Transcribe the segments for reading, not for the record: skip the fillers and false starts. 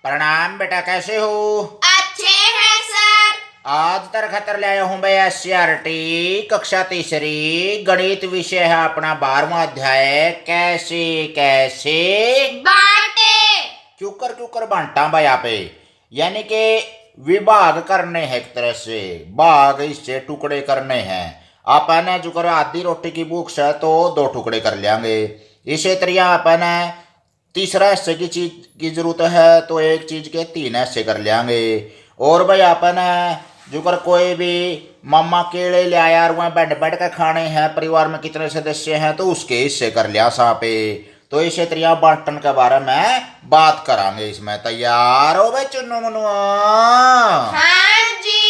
प्रणाम बेटा, कैसे हो? अच्छे हैं सर। आज तर खतर ले आया हूँ भाई SCRT कक्षा तीसरी गणित विषय है अपना 12वां अध्याय कैसे कैसे बांटे। क्यों कर बांटा भाई यहाँ पे, यानी कि विभाग करने हैं, एक तरह से भाग इससे टुकड़े करने हैं। अपन जो करो आधी रोटी की भूख से तो 2 टुकड़े कर लेंगे। इसी तरह अपन तीसरा हिस्से की चीज की जरूरत है तो एक चीज के 3 हिस्से कर लेंगे। और भाई अपन जो कर कोई भी मम्मा केले ले आया और वह बैठ बैठ कर खाने हैं, परिवार में कितने सदस्य हैं तो उसके हिस्से कर लिया सा पे। तो इसी तरह बांटन के बारे में बात करांगे। इसमें तैयार हो भाई चुन्नू मुनुआ? हाँ जी।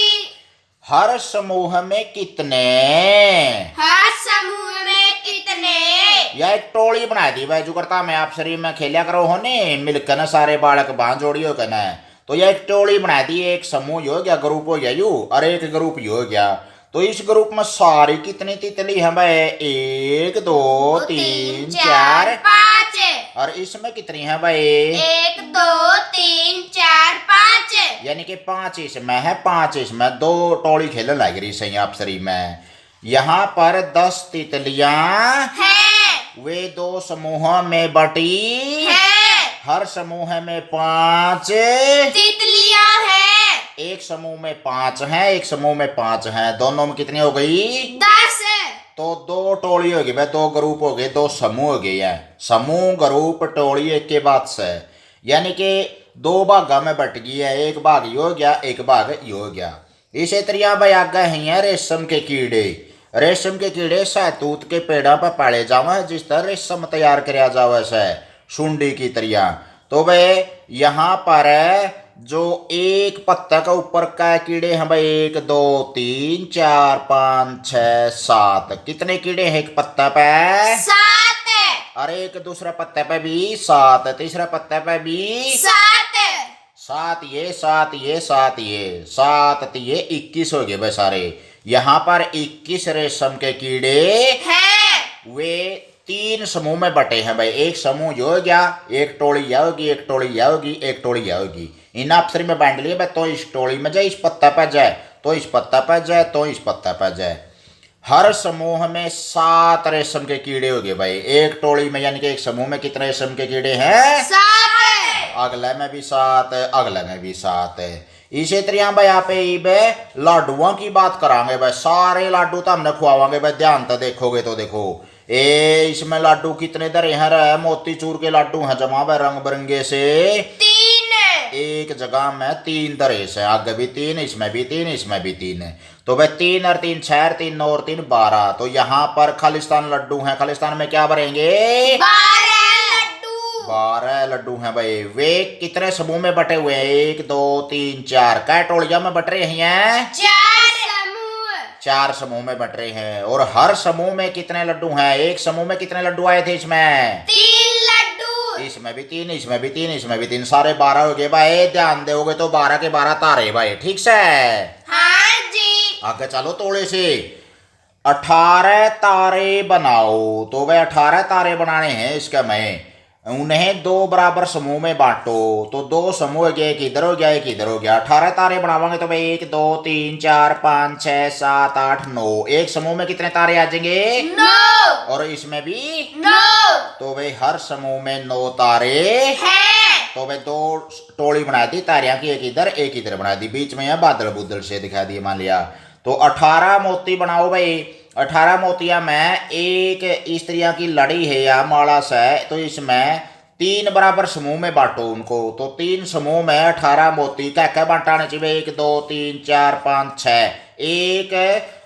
हर समूह में कितने? हर समूह में कितने? यह एक टोली बना दी भाई, जो करता मैं आप शरीर में खेलिया करो हो ने मिलकर ना, सारे बालक बांध जोड़ियो कहना। तो यह एक टोली बना दी, एक समूह हो गया, ग्रुप हो गया यू, और एक ग्रुप हो गया। तो इस ग्रुप में सारी कितनी तितली है भाई? 1 2 3 4 5। और इसमें कितनी है भाई? 1 2 3 4 5। यानी कि 5 इसमें है, 5 इसमें। 2 टोली खेलने लग रही सही आप शरीर में। यहाँ पर 10 तितलियां हैं। वे 2 समूहों में बटी हैं। हर समूह में 5 तितलियां हैं। एक समूह में 5 हैं, एक समूह में 5 हैं। दोनों में कितनी हो गई? 10। तो 2 टोली हो गई भाई, 2 ग्रुप हो गए, 2 समूह हो गए हैं। समूह ग्रुप टोली एक के बाद से, यानी कि 2 भागा में बट गई है। एक भाग ये हो गया, एक भाग ये हो गया। इसी तरह भाई आगे हैं रेशम के कीड़े। रेशम के कीड़े सहतूत के पेड़ा पर पाले जावे, जिस तरह रेशम तैयार कराया जावे से सुंडी की तरह। तो भाई यहाँ पर जो एक पत्ता का ऊपर का कीड़े हैं भाई, 1 2 3 4 5 6 7। कितने कीड़े हैं एक पत्ता पे? 7। और एक दूसरा पत्ते पे भी 7, तीसरा पत्ते पे भी 7। 7 ये 7 ये 7 ये 7 ये 21 हो गए भाई सारे। यहाँ पर 21 रेशम के कीड़े हैं। वे 3 समूह में बटे हैं भाई। एक समूह ये हो गया, एक टोली यह होगी, एक टोली यह होगी, एक टोली यह होगी। इन अफसरी में बांट लिए भाई, तो इस टोली में जाए, इस पत्ता पर जाए, तो इस पत्ता पर जाए, तो इस पत्ता पर जाए। हर समूह में 7 रेशम के कीड़े हो गए भाई एक टोली में, यानी कि एक समूह में कितने रेशम के कीड़े हैं? 7। अगले में भी 7, अगले में भी 7 है। इसी तरह भाई यहाँ पे लाडुओं की बात करांगे भाई। सारे लाडू तो हमने खुआवांगे भाई, ध्यान तो देखोगे तो देखो। इसमें लाडू कितने धरे हैं रे? मोतीचूर के लाडू हैं जमा भाई, रंग बिरंगे से 3। एक जगह में 3 धरे से, आगे भी 3, इसमें भी 3, इसमें भी 3 है। तो भाई 3 और 3 6, 3 9 और 3 12। तो यहाँ पर खालिस्तान लड्डू हैं। खालिस्तान में क्या भरेंगे? 12 लड्डू हैं भाई। वे कितने समूह में बटे हुए हैं? 1 2 3 4। क्या टोलिया में बट रहे हैं? 4 समूह में बट रहे हैं। और हर समूह में कितने लड्डू हैं? एक समूह में कितने लड्डू आए थे इसमें? 3 लड्डू। इसमें भी 3, इसमें भी 3, इसमें भी 3, सारे 12 हो गए भाई। ध्यान दोगे तो 12 के 12 तारे भाई, ठीक से? हाँ जी। आगे चलो थोड़े से। 18 तारे बनाओ। तो भाई 18 तारे बनाने हैं इसका मैं। उन्हें 2 बराबर समूह में बांटो। तो 2 समूह गए, एक इधर हो गया, एक इधर हो गया। 18 तारे बनावांगे तो भाई 1 2 3 4 5 6 7 8 9। एक समूह में कितने तारे आ जाएंगे? 9। और इसमें भी 9। तो भाई हर समूह में 9 तारे हैं। तो भाई 2 टोली बना दी तारियां की, एक इधर बना दी, बीच में है बादल बुदल से दिखा दिए मान लिया। तो 18 मोती बनाओ भाई। 18 मोतिया में एक इस तरह की लड़ी है या माला से, तो इसमें 3 बराबर समूह में बांटो उनको। तो 3 समूह में 18 मोती क्या बांटाने चाहिए? 1 2 3 4 5 6। एक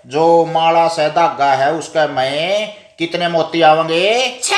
जो माला से धागा है उसका में कितने मोती आवेंगे? 6।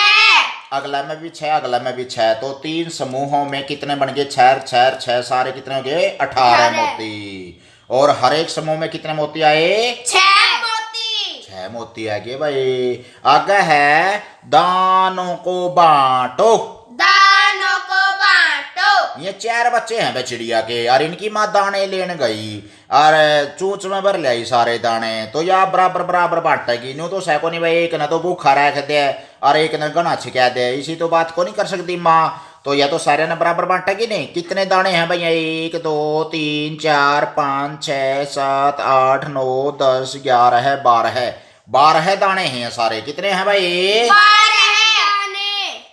अगला में भी 6, अगला में भी 6। तो 3 समूहों में कितने बन गए? 6 6 6, सारे कितने हो गए? 18 मोती। और हर एक समूह में कितने मोती आए? 6 मोती। 6 मोती आ गए भाई। आगे है दानों को बांटो। दानों को बांटो। ये 4 बच्चे हैं भाई चिड़िया के, और इनकी माँ दाने लेने गई और चूच में भर लाई सारे दाने। तो या बराबर बराबर बांटेगी। न्यू तो सह को नहीं भाई, एक ने तो भूखा रख दे और एक ने गना छिका दे, इसी तो बात को नहीं कर सकती माँ। तो यह तो सारे ने बराबर बांटा कि नहीं। कितने दाने हैं भैया, 1 2 3 4 5 6 7 8 9 10 11 12 12 दाने हैं सारे। कितने हैं भाई? 12 दाने।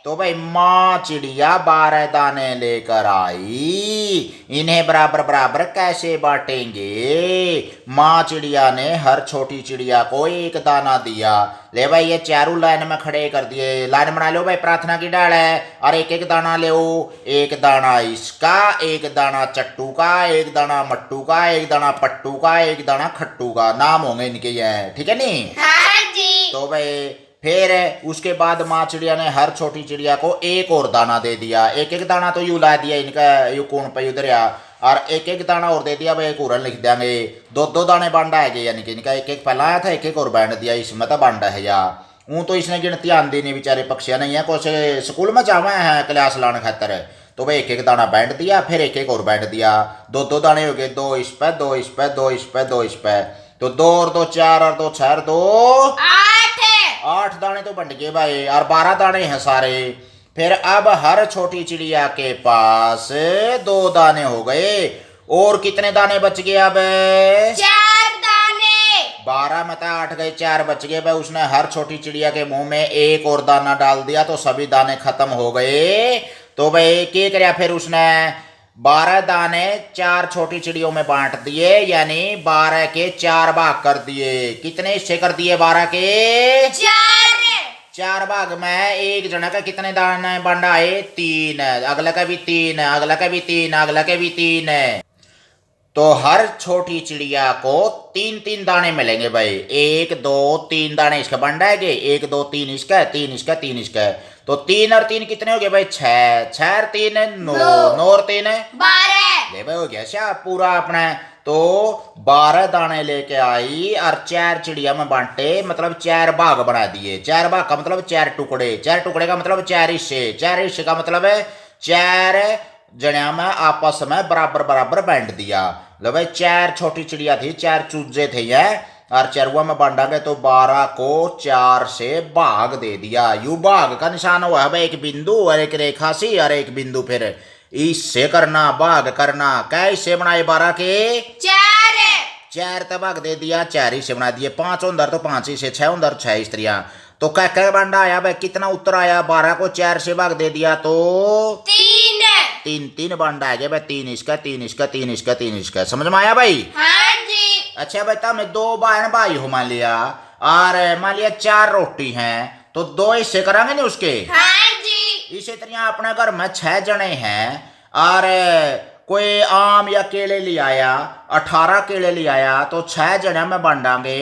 तो भाई माँ चिड़िया 12 दाने लेकर आई। इन्हें बराबर बराबर कैसे बांटेंगे? माँ चिड़िया ने हर छोटी चिड़िया को एक दाना दिया। ले भाई ये चारों लाइन में खड़े कर दिए। लाइन बना लो भाई, प्रार्थना की डाल है, और एक एक दाना ले। एक दाना इसका, एक दाना चट्टू का, एक दाना मट्टू का, एक दाना पट्टू का, एक दाना खट्टू का। नाम होंगे इनके ये, ठीक है नहीं? हाँ जी। तो भाई फिर उसके बाद माँ चिड़िया ने हर छोटी चिड़िया को एक और दाना दे दिया। एक एक दाना तो यू ला दिया इनका, यू कौन पे उधर आ, और एक एक दाना और दे दिया भाई, एक और लिख देंगे। 2 दाने बांटा है, यानी कि इनका एक एक पहला आया था, एक एक और बांट दिया। इसमें तो बांटा है या ऊँ तो इसने गिनती आंदी नहीं, बेचारे पक्षियाँ नहीं है, कुछ स्कूल में जावा है क्लास लाने खातर। तो भाई एक एक दाना बांट दिया, फिर एक एक और बांट दिया। 2 दाने हो गए, 2 इस पे, 2 इस पे, 2 इस पे, 2 इस पे। तो 2 और 2 4 और 2 6 और 2 8 दाने तो बन गए भाई, और 12 दाने हैं सारे। फिर अब हर छोटी चिड़िया के पास 2 दाने हो गए। और कितने दाने बच गए अब? 4 दाने। 12 में 8 गए, 4 बच गए भाई। उसने हर छोटी चिड़िया के मुंह में एक और दाना डाल दिया, तो सभी दाने खत्म हो गए। तो भाई क्या किया फिर उसने? 12 दाने 4 छोटी चिड़ियों में बांट दिए, यानी 12 के 4 भाग कर दिए। कितने हिस्से कर दिए? 12 के 4 भाग में एक जना का कितने दाने बंडाए? 3। अगला का भी 3, अगला का भी 3, अगला के भी 3। तो हर छोटी चिड़िया को 3-3 दाने मिलेंगे भाई। 1 2 3 दाने इसका बंडाएंगे, 1 2 3 इसका, 3 इसका, 3 इसका। तो 3 और 3 कितने हो गए भाई? 6, 6 और 3 9, 9 और 3 12। ले भाई हो गया क्या पूरा अपना? तो 12 दाने लेके आई और 4 चिड़िया में बांटे, मतलब 4 भाग बना दिए। 4 भाग का मतलब 4 टुकड़े, 4 टुकड़े का मतलब 4 हिस्से, 4 हिस्से का मतलब 4 जनिया में आपस में बराबर बराबर बांट दिया। लो भाई 4 छोटी चिड़िया थी, 4 चूजे थे ये, और 4 में बांटा गया, तो 12 को 4 से भाग दे दिया। यू भाग का निशान हुआ है भाई, एक बिंदु और एक रेखा सी और एक बिंदु, फिर इससे करना भाग करना। क्या हिस्से बनाए? 12 के 4 तक भाग दे दिया, 4 हिस्से बना दिए। 5 उधर तो 5 हिस्से, 6 उधर 6 स्त्रियां। तो क्या बांटा आया भाई? कितना उत्तर आया? 12 को 4 से भाग दे दिया तो 3 बांटा आ गया भाई। 3 इसका, 3 इसका, 3 इसका, 3 इसका। समझ में आया भाई? हाँ जी। अच्छा भाई तुम 2 बहन भाई हो मान लिया, और मान लिया 4 रोटी हैं, तो 2 हिस्से करांगे नहीं उसके? हाँ जी। इसी तरह अपने घर में 6 जने हैं, और कोई आम या केले ले आया, 18 केले ले आया, तो 6 जने में बांटांगे,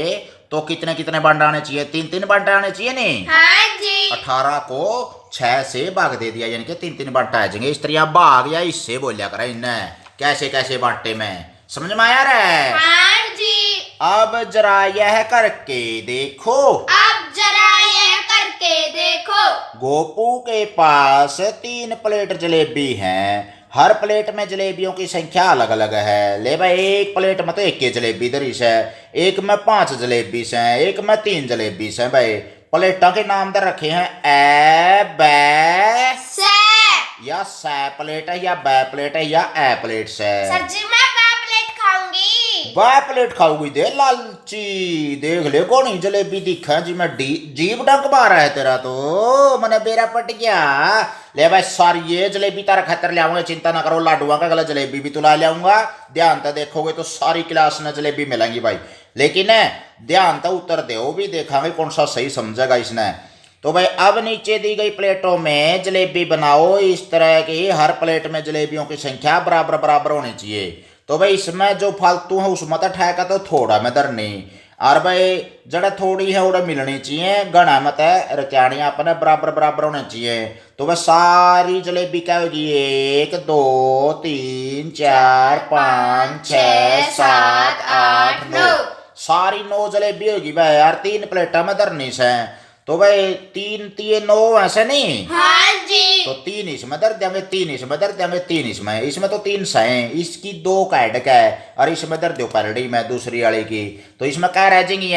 तो कितने कितने बांटाने चाहिए? 3-3 बांटाने चाहिए नहीं? हाँ जी। 18 को 6 से भाग दे दिया, यानी कि 3-3 बांटा जाएंगे। इस तरह भाग या इससे बोलिया करा इन्हें, कैसे कैसे बांटे में। समझ में आया रे? हाँ जी। अब जरा यह करके देखो, अब जरा यह करके देखो। गोपू के पास 3 प्लेट जलेबी हैं। हर प्लेट में जलेबियों की संख्या अलग अलग है। ले भाई एक प्लेट में तो 1 जलेबी धरीस है, एक में 5 जलेबी हैं, एक में 3 जलेबी हैं भाई। प्लेटों के नाम दर रखे हैं ए बै से। या सै प्लेट है, या बै प्लेट है, या ए प्लेट से। सर जी मैं प्लेट खाऊंगी। बै प्लेट खाऊंगी? दे लालची, देख ले कौन जलेबी दिखा जी, मैं जीभ डंक मारा है तेरा, तो मैंने बेरा पट गया। ले भाई सारी ये जलेबी तारा खातर ले आऊंगा, चिंता ना करो। लाडुआ का गला जलेबी भी तुला ले आऊंगा। ध्यान से देखोगे तो सारी क्लास में जलेबी मिलेंगी भाई, लेकिन ध्यान से उत्तर दो भी, देखांगे कौन सा सही समझेगा इसने। तो भाई अब नीचे दी गई प्लेटों में जलेबी बनाओ। इस तरह की हर प्लेट में जलेबियों की संख्या बराबर बराबर होनी चाहिए। तो भाई इसमें जो फालतू है उसमें तो ठहका तो थोड़ा में धरनी, और भाई जड़ा थोड़ी है उड़ा मिलनी चाहिए, गणा मत रचानी अपने बराबर बराबर होने चाहिए। तो वह सारी जलेबी क्या होगी? 1 2 3 4 5 6 7 8 9, सारी 9 जलेबी होगी भाई यार। 3 प्लेटा में धरनी से, तो भाई 3 3 9 ऐसे नहीं? हाँ जी। तो 3 इसमें धर देंगे, 3 इसमें धर देंगे, 3 इसमें, इसमें तो 3 हैं, इसकी 2 काट का है, और इसमें धर दो पैरडी में दूसरी वाली की, तो इसमें क्या रह जाएंगी?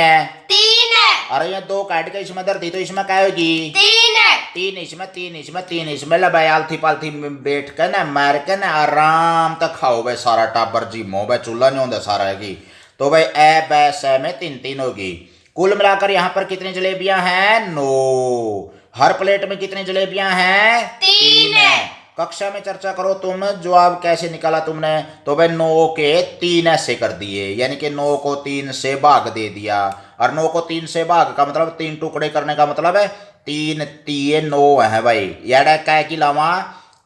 3 है। अरे ये 2 काट के इसमें धर दी, तो इसमें क्या होगी? 3 है। तीन इसमें ले भाई, आलथी पालथी में बैठ के ना मार के ना आराम तक खाओ भाई, सारा टाबर जी मोह भाई, चूल्हा नहीं होता सारा है। तो भाई ए बै से में तीन होगी। कुल मिलाकर यहाँ पर कितनी जलेबियां हैं? 9। हर प्लेट में कितनी जलेबियां हैं? 3 है। कक्षा में चर्चा करो तुम, जवाब कैसे निकाला तुमने? तो भाई 9 के 3 ऐसे कर दिए, यानी कि 9 को 3 से भाग दे दिया। और 9 को 3 से भाग का मतलब 3 टुकड़े करने का मतलब है 3 3 9 है भाई। यार क्या कि लावा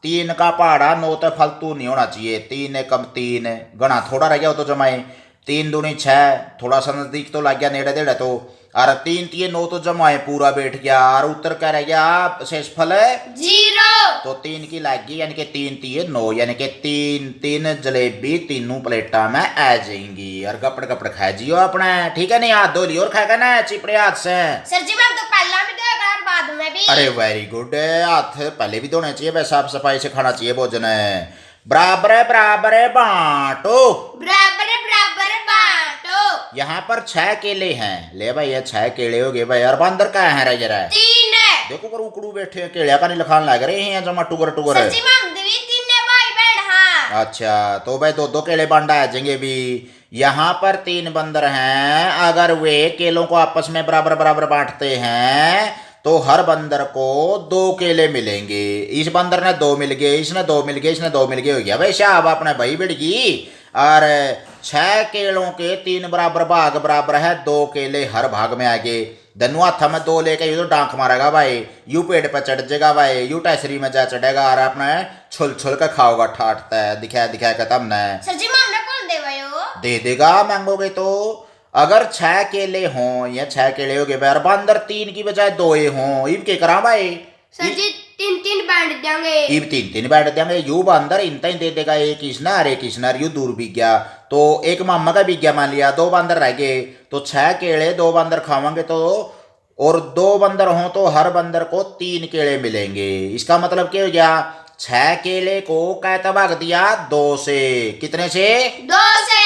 3 का पहाड़ा 9 तो फालतू नहीं होना चाहिए। 3 कम 3 गणा थोड़ा रह गया, वो तो जमाए 3 दूनी 6, थोड़ा सा नजदीक तो लग गया, नेड़े देड़े तो। और 3 3 9 तो जमाए पूरा बैठ गया, और उत्तर क्या रह गया? शेषफल 0। तो 3 की लागी, यानी कि 3 3 9, यानी कि 3 जलेबी तीनों प्लेटा में आ जाएंगी। और गपड़ गपड़ खा जियो अपने, ठीक है नहीं? हाथ धो लियो और खाएगा ना चिपड़े हाथ से। सर जी मैं तो पहला भी देगा और बाद में भी। अरे वेरी गुड, हाथ पहले भी धोने चाहिए, वैसे साफ सफाई से खाना चाहिए भोजन। बराबर बांटो। बराबर बराबर बांटो। यहाँ पर 6 केले हैं, ले भाई ये 6 केले हो गए भाई। और बंदर का है रह जरा 3 है। देखो कर उकड़ू बैठे केले का नहीं लखान लग रहे हैं जमा टुगर टुगर। सर जी मैं भी 3 है भाई बहन। हाँ अच्छा तो भाई 2 केले बांटा आ जाएंगे भी। यहाँ पर 3 बंदर हैं, अगर वे केलों को आपस में बराबर बराबर बांटते हैं तो हर बंदर को 2 केले मिलेंगे। इस बंदर ने 2 मिल गए, इसने 2 मिल गए, इसने 2 मिल गए, हो गया भाई साहब अपने भाई बढ़ गई। और 6 केलों के 3 बराबर भाग बराबर है, 2 केले हर भाग में आगे। धनु हाथा में 2 लेके यू तो डांक मारेगा भाई, यू पेड़ पे चढ़ जाएगा भाई, यू टैसरी में जा चढ़ेगा और अपने छुल छुल के खाओगा ठाटता है, दिखाया खत्म न। सर जी मामला कौन दे भयो? दे देगा मांगोगे तो। अगर 6 केले हों या 6 केले हो गए भाई, और बंदर 3 की बजाय 2 हों, इब के करा भाई? सर जी 3 बांट देंगे। इब 3 बांट देंगे। यू बंदर इनता ही दे देगा, एक इसना अरे किसना यू दूर बिक गया, तो एक मामा का बिक गया मान लिया, 2 बंदर रह गए, तो 6 केले 2 बंदर खावांगे तो, और 2 बंदर हों तो हर बंदर को 3 केले मिलेंगे। इसका मतलब क्या हो गया? 6 केले को कैसे भाग दिया? 2 से। कितने से? 2 से।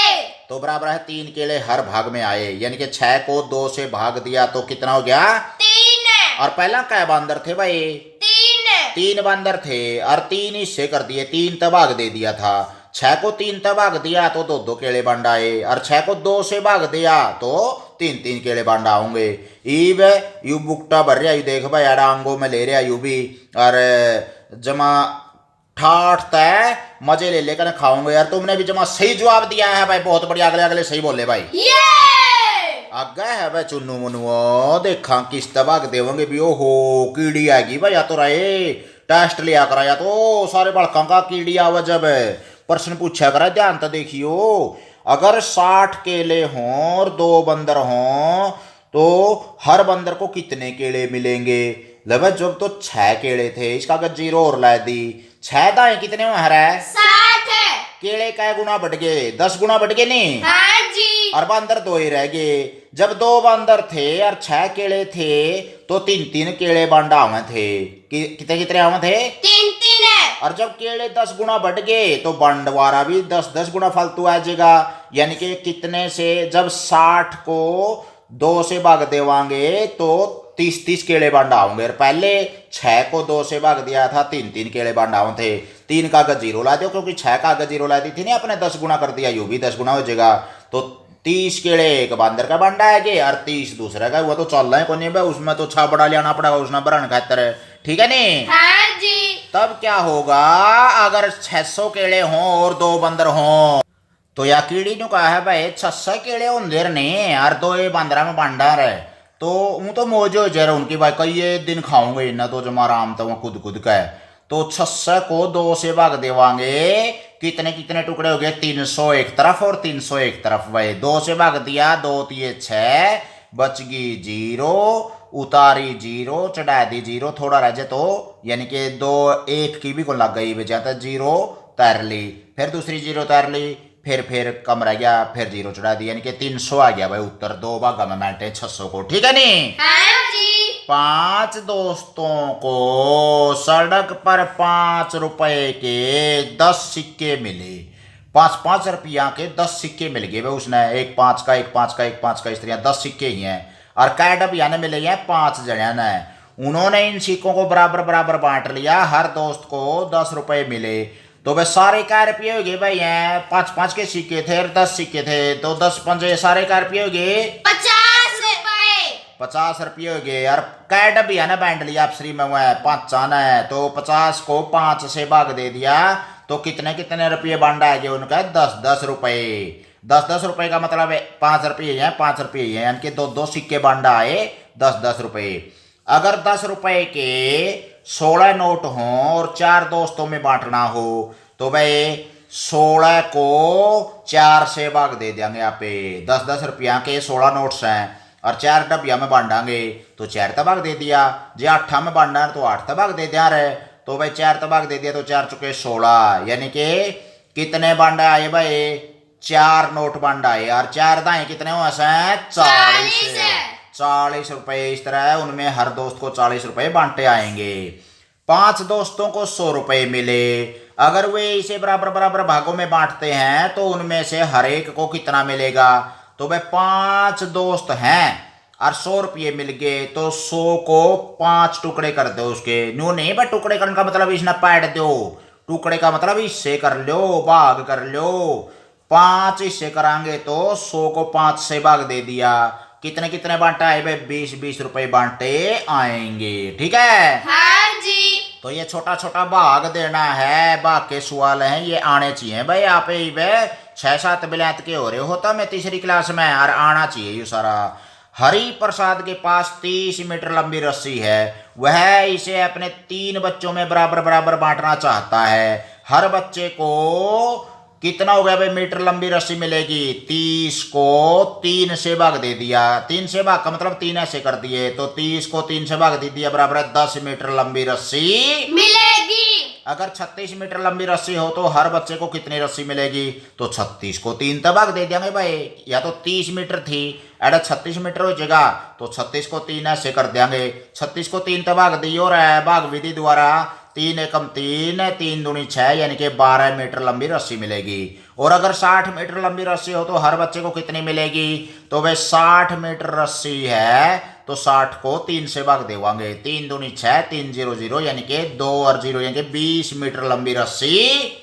तो बराबर है 3 केले हर भाग में आए, यानी कि 6 को 2 से भाग दिया तो कितना हो गया? 3 है। और पहला क्या बंदर थे भाई? 3 है। 3 बंदर थे और 3 हिस्से कर दिए, 3 तबाग दे दिया था। 6 को 3 तबाग दिया तो 2 केले बंड आए, और 6 को 2 से भाग दिया तो 3 केले बंड आऊंगे। ईब यू बुकटा भर रहा, यू देख भाई आंगो में ले रहा यू भी, और जमा ठाठ तय मजे ले लेकर खाऊंगे। यार तुमने भी जमा सही जवाब दिया है भाई, बहुत बढ़िया, अगले अगले सही बोले भाई। आगे है भाई चुन्नू मुनुओ, देखा किस तबाक देवोगे भी। ओहो कीड़ी आएगी भाई, या तो रहे टेस्ट लिया करा, या तो सारे बड़का का कीड़ी आवे जब प्रश्न पूछा करा, ध्यान तो देखियो। अगर 60 केले हों और 2 बंदर हों तो हर बंदर को कितने केले मिलेंगे? लगा जब तो 6 केले थे, इसका अगर 0 और ला दी, 6 दाएं कितने में हरा है? 60 है। केले का गुना बढ़ गए, 10 गुना बढ़ गए नहीं? हाँ जी। और बंदर 2 ही रह गए। जब 2 बंदर थे और 6 केले थे तो 3 केले बांडा हुए थे। कितने कितने आवे थे? 3 है। और जब केले 10 गुना बढ़ गए तो बंडवारा भी 10 गुना फालतू आ जाएगा, यानी कि कितने से? जब 60 को 2 से भाग देवांगे तो 30 केले बांडा होंगे। पहले 6 को 2 से भाग दिया था, 3 केले बांडा हुए थे। 3 का अगर 0 ला दो, क्योंकि 6 का अगर 0 ला दी थी नहीं अपने, 10 गुना कर दिया, यू भी 10 गुना हो जाएगा। तो 30 केले एक बंदर का बांडा है और 30 दूसरे का, वो तो चल रहा है कोई नहीं, उसमें तो छा बड़ा लेना पड़ेगा, उसने भरण खातर, ठीक है नहीं? हाँ जी। तब क्या होगा अगर 600 केले हों और 2 बंदर हों? तो या कीड़ी ने कहा है भाई 600 केले होंगे नहीं और 2 बंदरा में बांडा रहे, तो वो तो मौजो जरा उनकी भाई कई दिन खाऊंगे इन्ना, तो जमा आराम तो वो खुद का है। तो 600 को 2 से भाग देवांगे, कितने कितने टुकड़े हो गए? 300 एक तरफ और 300 एक तरफ भाई। 2 से भाग दिया, 2 3 6, बच गई 0, उतारी 0, चढ़ा दी 0, थोड़ा रह जाए तो, यानी कि 2 1 की भी को लग गई बचा, 0 तैर ली, फिर दूसरी 0 तैर ली, फिर कम रह गया, फिर 0 चढ़ा दी, यानी कि 300 आ गया भाई उत्तर। 2 भागा में बैठे 600 को, ठीक है नहीं? हाँ जी। 5 दोस्तों को सड़क पर 5 रुपए के 10 सिक्के मिले। 5 रुपया के 10 सिक्के मिल गए भाई उसने, एक 5 का, एक 5 का, एक 5 का, इस तरह 10 सिक्के ही हैं। और कै डबिया ने मिले हैं 5 जने ने। उन्होंने इन सिक्कों को बराबर बराबर बांट लिया, हर दोस्त को 10 रुपए मिले। तो भाई सारे क्या रुपये हो गए भाई? हैं 5-5 के सिक्के थे और 10 सिक्के थे, तो 10 पंजे सारे क्या रुपये हो गए? 50 रुपए। 50 रुपये हो गए। और कै डब्बी है ना बांट लिया आप श्री में? वह 5 है, तो 50 को 5 से भाग दे दिया, तो कितने कितने रुपये बांटा है उनका? 10-10 रुपए। 10-10 रुपए का मतलब 5 रुपये है, 5 रुपये है, यानी कि 2-2 सिक्के बांटा है 10-10 रुपए। अगर 10 रुपए के 16 नोट हों और 4 दोस्तों में बांटना हो, तो भाई 16 को 4 से भाग दे देंगे यहाँ पे। 10-10 रुपया के 16 नोट्स हैं और 4 डब्बिया में बांटांगे, तो 4 तक भाग दे दिया। जे 8 में बांटना है तो 8 तक भाग दे दिया रे, तो भाई 4 तक भाग दे दिया, तो 4 चुके 16, यानी कि कितने बांटा आए भाई? 4 नोट बांटा आए। और 4 दाएं कितने हुए? 40 रुपए। इस तरह उनमें हर दोस्त को 40 रुपए बांटे आएंगे। 5 दोस्तों को 100 रुपए मिले। अगर वे इसे बराबर बराबर भागों में बांटते हैं तो उनमें से हर एक को कितना मिलेगा? तो भाई 5 दोस्त हैं और 100 रुपये मिल गए, तो 100 को 5 टुकड़े कर दो उसके। न्यू नहीं भाई, टुकड़े करने का मतलब इसने पाट दो, टुकड़े का मतलब हिस्से कर लो, भाग कर लो। 5 हिस्से करांगे तो 100 को 5 से भाग दे दिया, कितने कितने बांटा है भाई? 20-20 रुपए बांटे आएंगे। ठीक है? हाँ जी। तो ये छोटा छोटा भाग देना है, भाग के सवाल हैं, ये आने चाहिए भाई। आप 6-7 बिलात के हो रहे होता मैं तीसरी क्लास में, और आना चाहिए ये सारा। हरि प्रसाद के पास 30 मीटर लंबी रस्सी है, वह इसे अपने 3 बच्चों में बराबर बराबर बांटना चाहता है। हर बच्चे को कितना हो गया भाई मीटर लंबी रस्सी मिलेगी? 30 को 3 से भाग दे दिया। 3 से भाग का मतलब 3 ऐसे कर दिए, तो 30 को 3 से भाग दे दिया, बराबर है 10 मीटर लंबी रस्सी मिलेगी। अगर 36 मीटर लंबी रस्सी हो तो हर बच्चे को कितनी रस्सी मिलेगी? तो 36 को 3 तक भाग दे देंगे भाई, या तो 30 मीटर थी, अरे 36 मीटर हो जाएगा, तो 36 को 3 ऐसे कर देंगे। 36 को 3 तक भाग दी और भाग विधि द्वारा 3 एकम 3, 3 दूनी 6, यानी कि 12 मीटर लंबी रस्सी मिलेगी। और अगर 60 मीटर लंबी रस्सी हो तो हर बच्चे को कितनी मिलेगी? तो भाई 60 मीटर रस्सी है तो 60 को 3 से भाग देवांगे, 3 दूनी 6, 3 0 0, यानी कि 2 और 0, यानी कि 20 मीटर लंबी रस्सी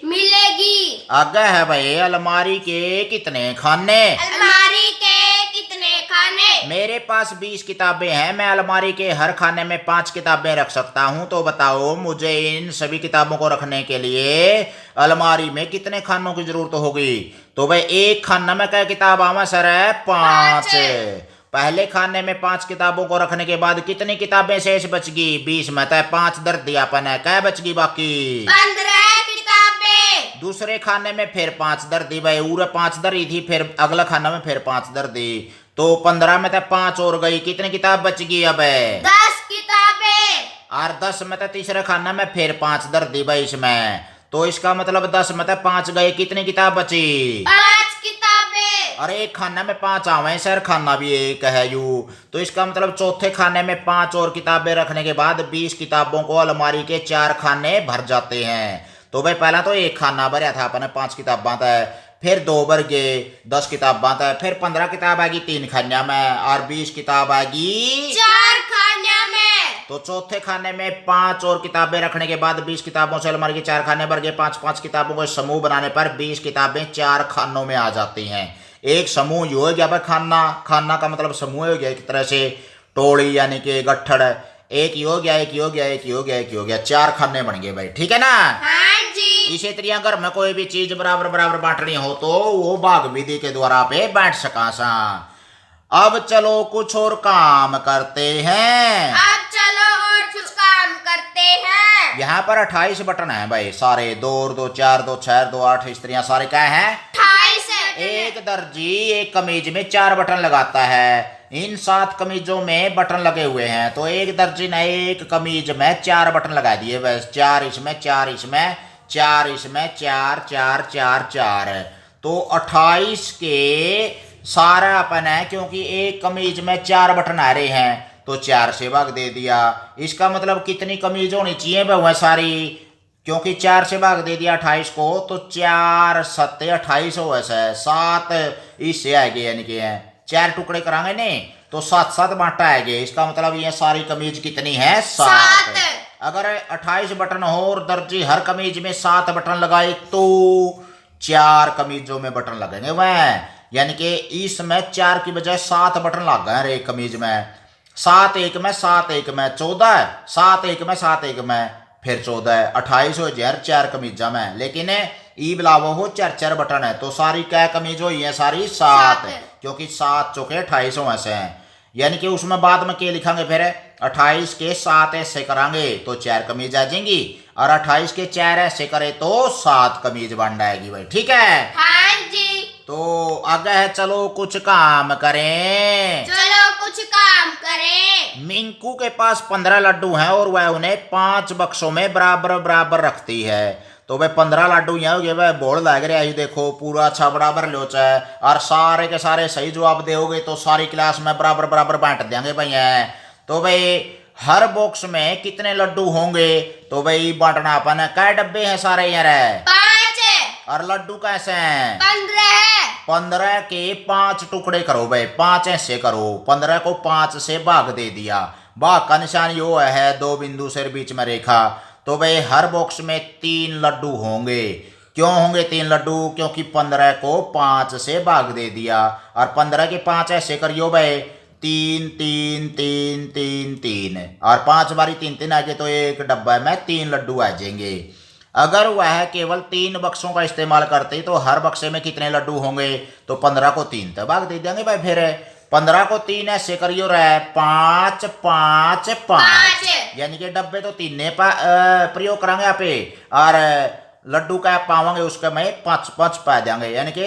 मिलेगी। आगे है भाई अलमारी के कितने खाने? अलमारी के कितने खाने? मेरे पास 20 किताबें हैं, मैं अलमारी के हर खाने में 5 किताबें रख सकता हूं, तो बताओ मुझे इन सभी किताबों को रखने के लिए अलमारी में कितने खानों की जरूरत होगी? तो भाई एक खाना में क्या किताब आवा सर? है 5। पहले खाने में 5 किताबों को रखने के बाद कितनी किताबें शेष बचगी? 20 में तो 5 दर दिया अपन है, क्या बचगी बाकी? 15 किताबें। दूसरे खाने में फिर 5 दर दी भाई, पूरा 5 दर ही थी, फिर अगला खाना में फिर 5 दर दी, तो 15 में तो 5 और गई, कितनी किताब बच गई अब? 10 किताबें। और 10 में तो तीसरे खाना में फिर 5 दर दी भाई इसमें, तो इसका मतलब 10 में तो 5 गए, कितनी किताब बची? 5 किताबें। और एक खाना में 5 आवे सर, खाना भी एक है यू, तो इसका मतलब चौथे खाने में 5 और किताबें रखने के बाद 20 किताबों को अलमारी के 4 खाने भर जाते हैं। तो भाई पहला तो एक खाना भरा था अपने 5 किताबां था, फिर 2 भर गए 10 किताबां था, फिर 15 किताब आएगी 3 खाने में, और 20 किताब आएगी 4 खाने में। तो चौथे खाने में 5 और किताबें रखने के बाद 20 किताबों से अलमारी के 4 खाने भर गए। 5-5 किताबों को समूह बनाने पर 20 किताबें 4 खानों में आ जाती हैं। एक समूह यो हो गया भाई खाना, खाना का मतलब समूह हो गया एक तरह से, टोली यानी कि गट्ठड़, एक ही हो गया, एक ही हो गया, एक ही हो गया, एक ही हो गया, 4 खाने बन गए भाई। ठीक है ना? हाँ जी। इसी तरह अगर मैं कोई भी चीज बराबर बराबर बांटनी हो तो वो भाग विधि के द्वारा पे बांट सका सा। अब चलो कुछ और काम करते हैं। अब चलो और कुछ काम करते हैं। यहाँ पर 28 बटन है भाई सारे, 2 और 2 4, 2 6, 2 8, इस तरह सारे क्या है? 28 है। एक दर्जी एक कमीज में 4 बटन लगाता है, इन 7 कमीजों में बटन लगे हुए हैं, तो एक दर्जी ने एक कमीज में 4 बटन लगा दिए बस, 4 इसमें, 4 इसमें, 4 इसमें, 4 4 4 4, तो 28 के सारा अपन है, क्योंकि एक कमीज में 4 बटन आ रहे हैं तो 4 से भाग दे दिया। इसका मतलब कितनी कमीज होनी चाहिए वह सारी, क्योंकि 4 से भाग दे दिया 28 को, तो 4 7 28 हो, ऐसा है 7 इससे आएगी, यानी कि 4 टुकड़े करांगे नहीं तो 7-7 बांटा आएंगे। इसका मतलब ये सारी कमीज कितनी है? 7। सात। अगर 28 बटन हो और दर्जी हर कमीज में 7 बटन लगाए तो 4 कमीजों में बटन लगेंगे वह, यानी कि इसमें 4 की बजाय 7 बटन लग गए एक कमीज में। 7 एक में 7 एक में 14, 7 एक में 7 एक में फिर 14, 28 हो जाए 4 कमीजा में। लेकिन ई बिलावो हो 4-4 बटन है तो सारी क्या कमीज हुई है? सारी 7, क्योंकि 7 चौके 28 ऐसे हैं। यानी कि उसमें बाद में क्या लिखांगे फिर? 28 के 7 ऐसे करांगे तो 4 कमीज आ जाएंगी, और 28 के 4 ऐसे करे तो 7 कमीज बन जाएगी भाई। ठीक है? हाँ जी। तो आगे है, चलो कुछ काम करें। चलो कुछ काम करें। मिंकू के पास 15 लड्डू हैं और वह उन्हें 5 बक्सों में बराबर बराबर रखती है। तो भाई 15 लड्डू यहाँ हो गए, वह बोर्ड लग रहा है देखो, पूरा अच्छा बराबर लोचा है, और सारे के सारे सही जवाब दोगे तो सारी क्लास में बराबर बराबर बांट देंगे भाई है। तो भाई हर बॉक्स में कितने लड्डू होंगे? तो भाई बांटना अपन है। क्या डब्बे हैं सारे यार? 5। और लड्डू कैसे हैं? 15। 15 के 5 टुकड़े करो भाई, 5 ऐसे करो। 15 को 5 से भाग दे दिया, भाग का निशान यो है 2 बिंदु से बीच में रेखा। तो भाई हर बॉक्स में 3 लड्डू होंगे। क्यों होंगे 3 लड्डू? क्योंकि 15 को 5 से भाग दे दिया, और 15 के 5 ऐसे करियो भाई, 3 3 3 3 3, और 5 बारी 3 आ गए तो एक डब्बा में 3 लड्डू आ जाएंगे। अगर वह केवल 3 बक्सों का इस्तेमाल करते तो हर बक्से में कितने लड्डू होंगे? तो 15 को 3 तो भाग दे देंगे भाई। फिर 15 को 3 ऐसे करियो रहा 5 5 5, यानी कि डब्बे तो 3 प्रयोग करेंगे यहाँ पे, और लड्डू का पावांगे उसके में 5 5 पा देंगे, यानी कि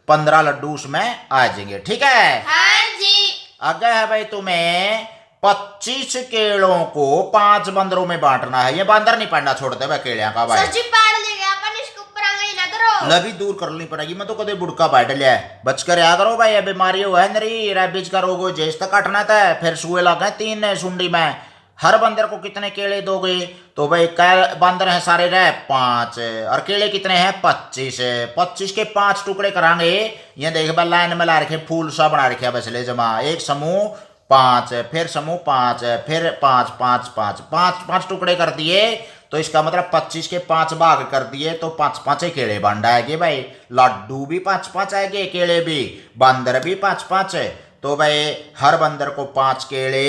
15 लड्डू उसमें आ जाएंगे। ठीक है? हाँ जी। आगे है भाई, तुम्हें 25 केलों को 5 बंदरों में बांटना है। ये बंदर नहीं पड़ना छोड़ते भाई केलिया का भाई। सच्ची पाड़ लेगा अपन, इसके ऊपर आंगली ना करो। लभी दूर करनी पड़ेगी। मैं तो कदे बुड़का बैठ लिया है, बच कर आ करो भाई। बीमारी हुआ है नरी, रेबीज का रोग हो जेस तक काटना था, फिर सुए लग गए 3 सुंडी में। हर बंदर को कितने केले दोगे? तो भाई क्या बंदर हैं सारे रहे 5, और केले कितने हैं? 25। 25 के 5 टुकड़े करांगे। ये देख भाई लाइन में ला रखे, फूल सा बना रखे बस ले जमा। एक समूह 5, फिर समूह 5, फिर 5 5 5 5 5 टुकड़े कर दिए, तो इसका मतलब 25 के 5 भाग कर दिए तो 5 5 केले बन आएंगे भाई। लड्डू भी 5 5 आएंगे, केले भी, बंदर भी 5 5। तो भाई हर बंदर को 5 केले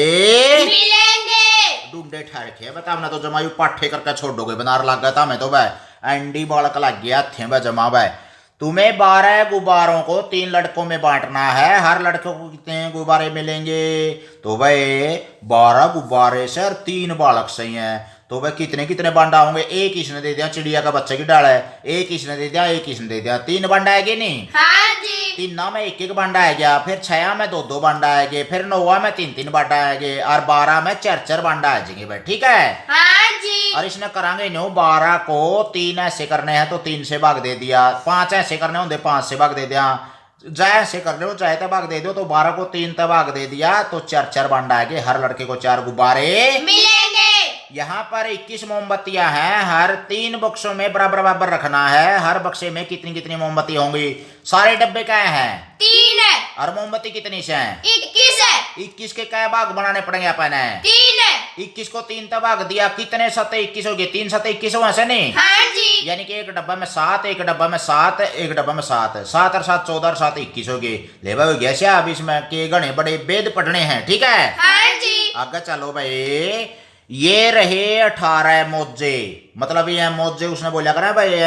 मिलेंगे। ढूंढे ठहरखे बता, ना तो जमायू पाठे करके छोड़ दोगे बनार लग गया था मैं तो भाई। एंडी बालक लग गया थे भाई जमा भाई। तुम्हें 12 गुब्बारों को 3 लड़कों में बांटना है। हर लड़कों को कितने गुब्बारे मिलेंगे? तो भाई 12 गुब्बारे से और 3 बालक सही हैं, तो भाई कितने कितने बंडा होंगे? एक इसने दे दिया, चिड़िया का बच्चे की डाल है, एक इसने दे दिया, एक इसने दे दिया, 3 बंडा आएंगे नहीं? हाँ जी। 3 में 1 बंडा आएगा, फिर 6 में 2 बंडा आएंगे, फिर 9 में 3 बंडा आएंगे, और 12 में 4 बंडा आ जाएंगे भाई। ठीक है? हाँ जी। और इसने करांगे नो 12 को 3 ऐसे करने हैं तो 3 से भाग दे दिया, 5 ऐसे करने होंगे 5 से भाग दे दिया, जाए ऐसे कर लो चाहे तो भाग दे दो, तो 12 को 3 तक भाग दे दिया तो 4 बंडा आएंगे। हर लड़के को 4 गुब्बारे मिलेंगे। यहाँ पर 21 मोमबत्तियां हैं, हर 3 बक्सों में बराबर बराबर रखना है। हर बक्से में कितनी कितनी मोमबत्ती होंगी? सारे डब्बे क्या हैं? 3 है। और मोमबत्ती कितनी से हैं? 21 है। 21 के क्या भाग बनाने पड़ेंगे अपन? 3 है। 21 को 3 तक भाग दिया, कितने 7 21 हो गए? 3 7 21 हो ऐसे नहीं? हाँ जी। यानी कि एक डब्बा में 7, एक डब्बा में 7, एक डब्बा में 7, 7 और 7 14 और 7 21 हो गए। ले भाई हो गया से अब इसमें के गणे बड़े वेद पढ़ने हैं। ठीक है? हाँ जी। आगे चलो भाई। ये रहे 18 मोजे, मतलब ये मोजे उसने बोला करा भाई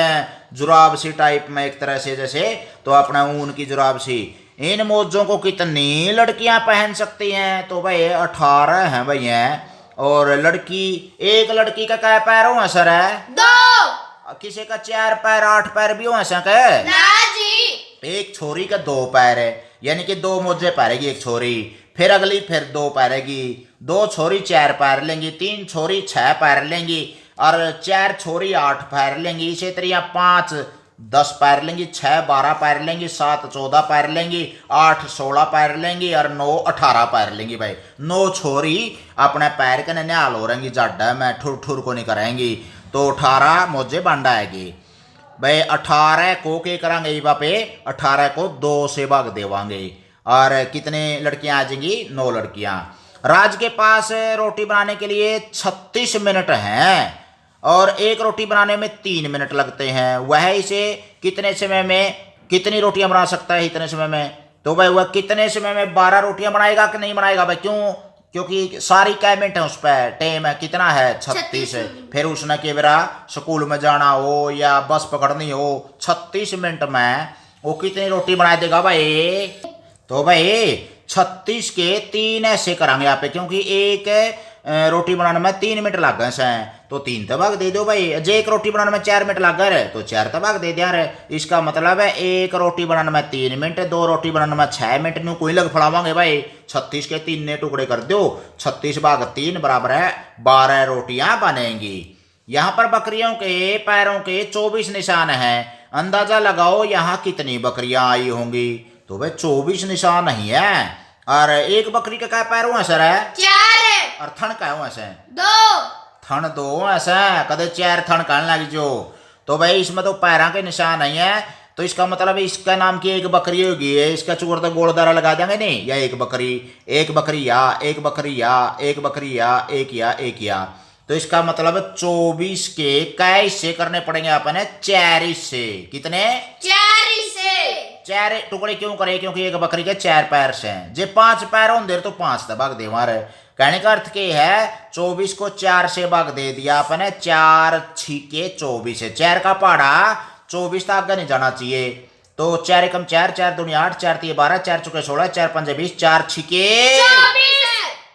जुराब सी टाइप में एक तरह से, जैसे तो अपना ऊन की जुराब सी। इन मोजों को कितनी लड़कियां पहन सकती हैं? तो भाई 18 हैं भाई हैं। और लड़की, एक लड़की का क्या पैर हो सर है? 2। किसी का 4 पैर 8 पैर भी हो ऐसा क्या? ना जी। एक छोरी का 2 पैर है, यानी कि 2 मोजे पारेगी एक छोरी, फिर अगली फिर 2 पारेगी, 2 छोरी 4 पैर लेंगी, 3 छोरी 6 पैर लेंगी, और 4 छोरी 8 पैर लेंगी। इसी तरह 5 10 पैर लेंगी, 6 12 पैर लेंगी, 7 14 पैर लेंगी, 8 16 पैर लेंगी, और 9 18 पैर लेंगी भाई। 9 छोरी अपने पैर के निहाल हो रहेंगी, जाडा में ठुर ठुर को नहीं करेंगी, तो 18 मोजे बंडा आएगी भाई। 18 को क्या करेंगे? यहाँ पे 18 को 2 से भाग देवांगे, और कितने लड़कियां आ जाएंगी? 9 लड़कियां। राज के पास रोटी बनाने के लिए 36 मिनट हैं और एक रोटी बनाने में 3 मिनट लगते हैं। वह इसे कितने समय में कितनी रोटियां बना सकता है इतने समय में? तो भाई वह कितने समय में 12 रोटियां बनाएगा कि नहीं बनाएगा भाई? क्यों? क्योंकि सारी क्या मिनट है उस पर, टाइम है कितना है? 36। फिर उसने के बेरा स्कूल में जाना हो या बस पकड़नी हो, 36 मिनट में वो कितनी रोटी बना देगा भाई? तो भाई 36 के 3 ऐसे करांगे यहाँ पे, क्योंकि एक रोटी बनाने में 3 मिनट लग गए हैं तो 3 तो भाग दे दो भाई। जे एक रोटी बनाने में 4 मिनट लग गए तो 4 तो भाग दे दिया रे। इसका मतलब है एक रोटी बनाने में 3 मिनट, 2 रोटी बनाने में 6 मिनट। न्यू कोई लग फड़ावांगे भाई। 36 के 3 ने टुकड़े कर दो, 36 भाग 3 बराबर है 12 रोटियां बनेंगी। यहाँ पर बकरियों के पैरों के 24 निशान हैं। अंदाजा लगाओ यहाँ कितनी बकरियां आई होंगी? तो भाई 24 निशान नहीं है। और एक बकरी का क्या पैर हुआ सर है? 4 और थन का हुआ सर? 2 थन 2 ऐसा कदे 4 थन कहने लगी जो। तो भाई इसमें तो पैरों के निशान नहीं है, तो इसका मतलब इसका नाम की एक बकरी होगी। इसका चुकर तो गोलदारा लगा देंगे नहीं, या एक बकरी या एक बकरी या एक बकरी या एक या। तो इसका मतलब 24 के कै हिस्से करने पड़ेंगे अपने? 4 हिस्से। कितने? 4 हिस्से। 4 टुकड़े क्यों करे? क्योंकि एक बकरी के 4 पैर से हैं। जे 5 पैर होंगे तो 5 तो भाग दे हमारे। कहने का अर्थ के है 24 को 4 से भाग दे दिया अपने। 4 छिके 24 है। 4 का पहाड़ा 24 तक आगे नहीं जाना चाहिए। तो 4 एकम 4, 4 दूनी 8, 4 तीन 12, 4 चुके 16, 4 पंजे 20, 4 छिके 24।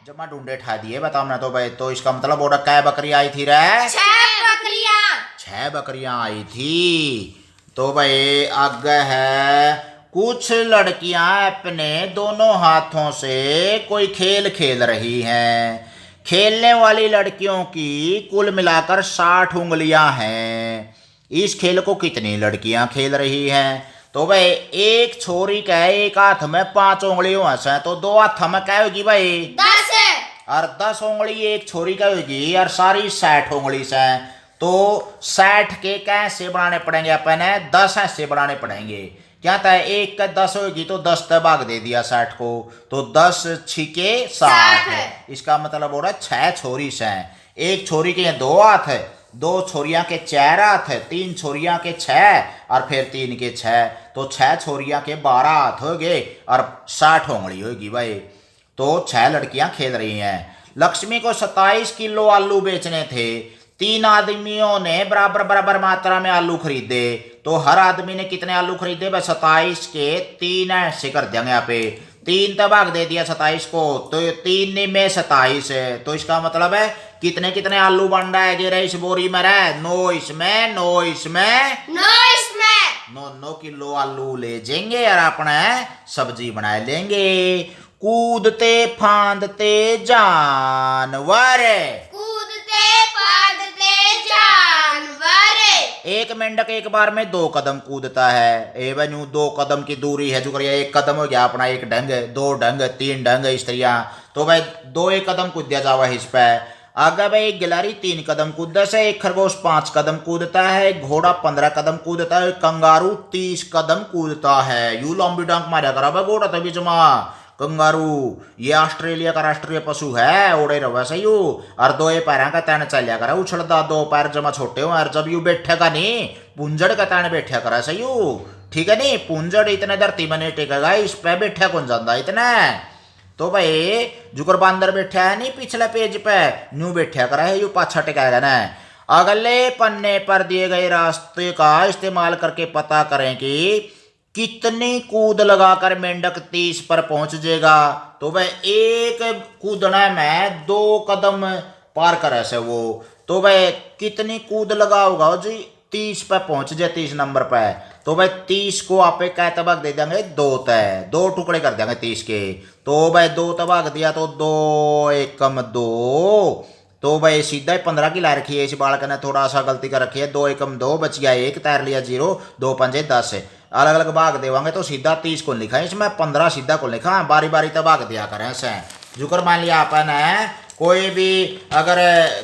जमा ढूंढे ठा दिए बताओ ना। तो भाई तो इसका मतलब बोला कै बकरी आई थी रे? 6 बकरियां। 6 बकरियां आई थी। तो भाई आगे है, कुछ लड़कियां अपने दोनों हाथों से कोई खेल खेल रही हैं। खेलने वाली लड़कियों की कुल मिलाकर 60 उंगलियां हैं। इस खेल को कितनी लड़कियां खेल रही हैं? तो भाई एक छोरी का एक हाथ में 5 उंगलियों है तो 2 हाथ में क्या होगी भाई? 10। और 10 उंगली एक छोरी का होगी और सारी 60 उंगली से। तो 60 के कैसे बनाने पड़ेंगे अपने? 10 ऐसे बनाने पड़ेंगे। क्या था? एक का 10 होगी तो 10 तक भाग दे दिया 60 को, तो 10 छिके 60। इसका मतलब हो रहा है 6 छोरी से। एक छोरी के 2 हाथ है, 2 छोरियां के 4 हाथ है, 3 छोरियां के 6 और फिर 3 के 6, तो 6 छोरियां के 12 हाथ हो गए और 60 उंगली होगी भाई। तो 6 लड़कियां खेल रही हैं। लक्ष्मी को 27 किलो आलू बेचने थे। 3 आदमियों ने बराबर बराबर मात्रा में आलू खरीदे, तो हर आदमी ने कितने आलू खरीदे? भाई 27 के 3 ऐसे कर देंगे यहाँ पे। 3 तो भाग दे दिया 27 को, तो 3 में 27 है। तो इसका मतलब है कितने कितने आलू बन रहा है रे इस बोरी में? रहे 9 इसमें, 9 इसमें, 9 इसमें। 9 किलो आलू ले जाएंगे और अपने सब्जी बना लेंगे। कूदते फांदते जानवर, कूदते फांदते जानवर। एक मेंढक एक बार में 2 कदम कूदता है। एवं 2 कदम की दूरी है जो करिए 1 कदम हो गया अपना, 1 ढंग, 2 ढंग, 3 ढंग इस तरह। तो भाई 2 1 कदम कूद दिया जावा इस पे। आगे भाई एक गिलहरी 3 कदम कूदता है, एक खरगोश 5 कदम कूदता है, एक घोड़ा 15 कदम कूदता है, कंगारू 30 कदम कूदता है। यू लंबी डांक मारा करा भाई घोड़ा तभी जमा। कंगारू ये ऑस्ट्रेलिया का राष्ट्रीय पशु है, ओड़े रवा सही यू। और 2 पैर का तैन चलिया करा उछलदा, 2 पैर जमा छोटे हो और जब यू बैठेगा नहीं पुंजड़ का तैन बैठा करा सही यू। ठीक है नहीं, पुंजड़ इतने धरती में नहीं टेकेगा, इस पे बैठा कौन जाता इतना। तो भाई जुकर बांदर बैठा है नहीं पिछले पेज पे, न्यू बैठा करा है यू पाछा टेकाएगा ना। अगले पन्ने पर दिए गए रास्ते का इस्तेमाल करके पता करें कि कितनी कूद लगाकर मेंढक 30 पर पहुंच जाएगा। तो वह एक कूदना में 2 कदम पार करे से वो। तो वह कितनी कूद लगा होगा जी? 30 पे पहुंच जाए, 30 नंबर पे। तो भाई 30 को आप क्या तबाक दे देंगे? 2 तय, 2 टुकड़े कर देंगे 30 के। तो भाई 2 तबाक दिया तो 2 एकम 2। तो भाई सीधा ही 15 की ला रखी है इस बालक ने, थोड़ा सा गलती कर रखी है। 2 एकम 2 बच गया 1, तैर लिया 0, 2 पंजे 10। अलग अलग भाग देवांगे तो सीधा 30 को लिखा है, इसमें 15 सीधा को लिखा। बारी बारी तो भाग दिया करें से। जुकर मान लिया अपन कोई भी अगर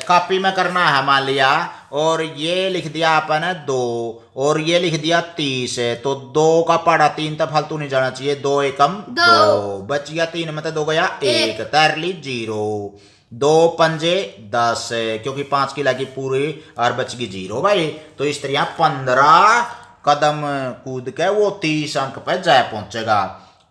कॉपी में करना है मान लिया, और ये लिख दिया आपने 2 और ये लिख दिया 30, तो 2 का पहाड़ा 3 तक फालतू नहीं जाना चाहिए। 2 एकम 2 बच गया, 3 में तो 2 गया 1, तैर ली 0। 2 पंजे 10, क्योंकि 5 की लगी पूरी और बच गई 0 भाई। तो इस तरह 15 कदम कूद के वो 30 अंक पे जा पहुंचेगा।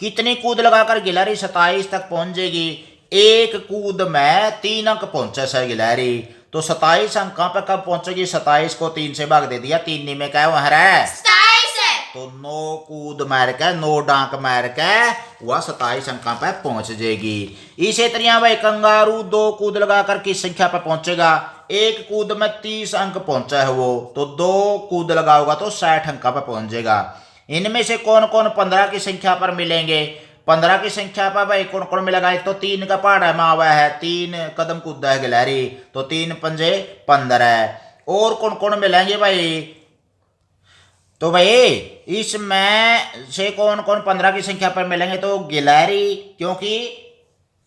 कितनी कूद लगाकर गिलहरी 27 तक पहुंचेगी? एक कूद में 3 अंक पहुंचे से गिलहरी, तो 27 अंक पे कब पहुंचेगी? 27 को 3 से भाग दे दिया, 3 में क्या वह है 27 है। तो 9 कूद मार के 9 डांक मार के वह 27 अंक पे पहुंच जाएगी। इसी तरह भाई कंगारू 2 कूद लगाकर किस संख्या पे पहुंचेगा? एक कूद में 30 अंक पहुंचा है वो, तो 2 कूद लगाओगा तो 60 अंक पे पहुंच जाएगा। इनमें से कौन कौन 15 की संख्या पर मिलेंगे? 15 की संख्या पर भाई कौन कौन मिलेगा? एक तो 3 का पहाड़ा में आवा है, 3 कदम कूदा है गिलहरी, तो 3 पंजे 15। और कौन कौन मिलेंगे भाई? तो भाई इसमें से कौन कौन 15 की संख्या पर मिलेंगे? तो गिलहरी, क्योंकि